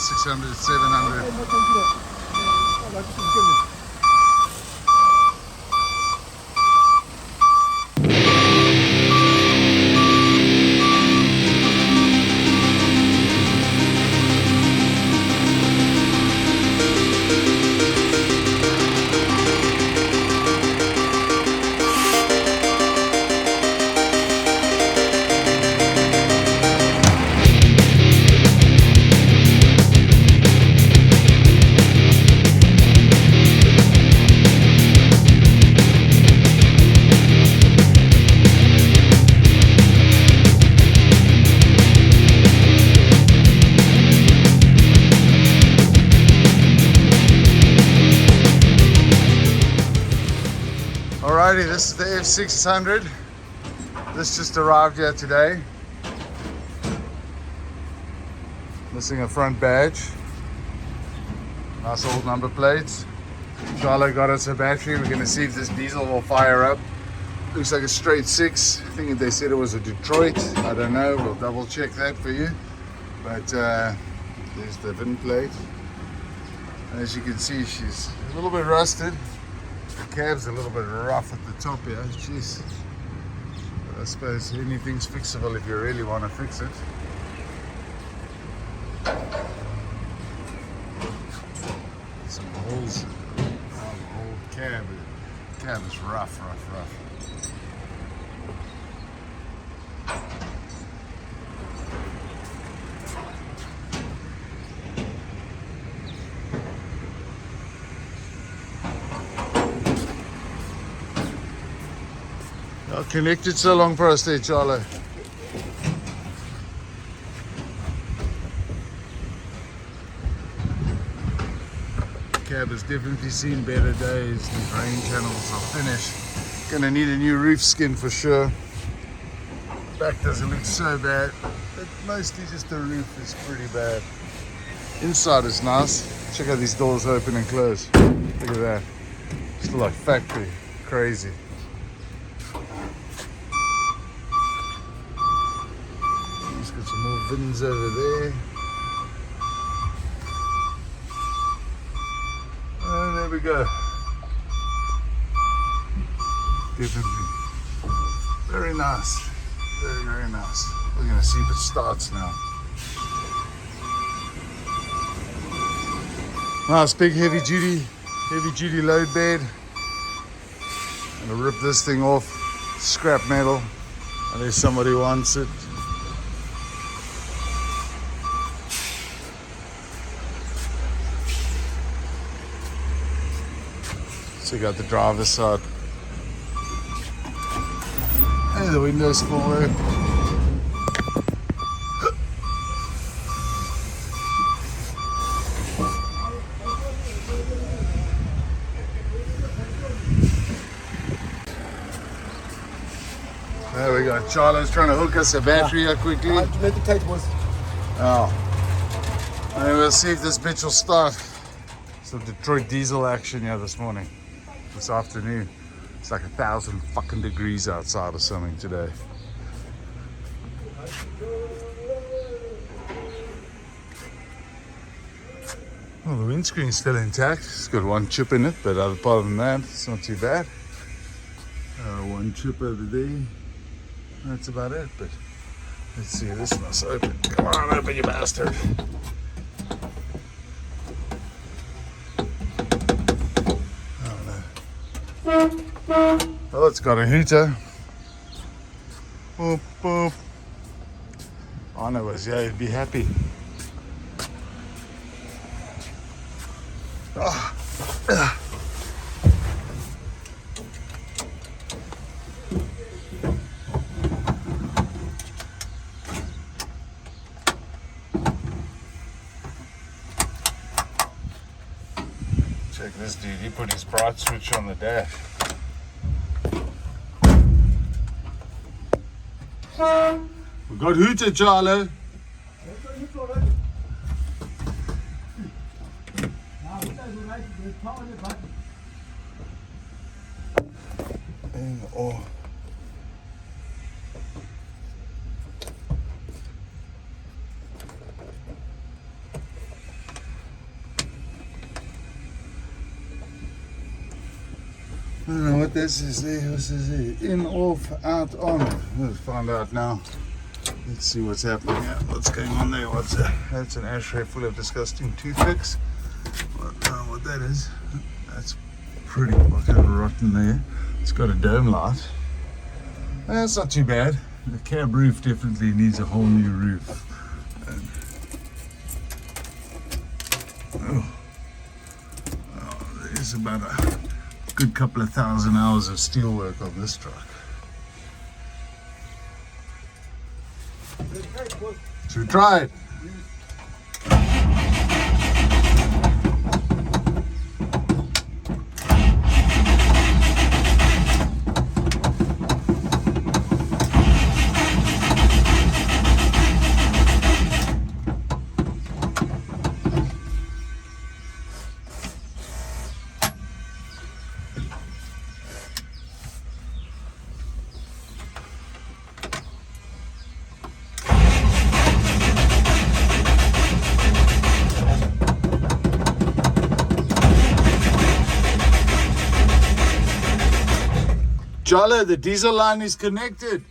600, 700. Alrighty, this is the F600. This just arrived here today. Missing a front badge. Nice old number plates. Charlo got us a battery. We're gonna see if this diesel will fire up. Looks like a straight 6. I think they said it was a Detroit. I don't know, we'll double check that for you. But there's the VIN plate. As you can see, she's a little bit rusted. The cab's a little bit rough at the top here. Jeez. But I suppose anything's fixable if you really want to fix it. Some holes. Old cab. The cab is rough. Connected so long for us there, Charlo. Cab has definitely seen better days. The drain channels are finished. Gonna need a new roof skin for sure. Back doesn't look so bad, but mostly just the roof is pretty bad. Inside is nice. Check out these doors open and close. Look at that. Still like factory. Crazy. Some more VINs over there. And there we go. Definitely. Very nice. Very nice. We're going to see if it starts now. Nice big heavy duty load bed. I'm going to rip this thing off. Scrap metal. Unless somebody wants it. Check out the driver's side. And the windows still work. There we go. Charlo's trying to hook us a battery here quickly. Oh. And we'll see if this bitch will start. Some Detroit diesel action here this morning. This afternoon. It's like 1,000 fucking degrees outside or something today. Well, the windscreen's still intact. It's got one chip in it, but apart from that, it's not too bad. One chip over there. That's about it, but let's see, this must open. Come on, open, you bastard. Oh, it's got a heater. Boop, boop. Anna was, yeah, he'd be happy. Oh. Check this dude, he put his bright switch on the dash. We got hooter, Charlo. Oh. I don't know what this is there. What's this here? In, off, out, on. Let's find out now. Let's see what's happening here. What's going on there? What's that? That's an ashtray full of disgusting toothpicks. What that is. That's pretty fucking rotten there. It's got a dome light. That's not too bad. The cab roof definitely needs a whole new roof. There's about a good couple of thousand hours of steel work on this truck. Should we try it? Jala, the diesel line is connected.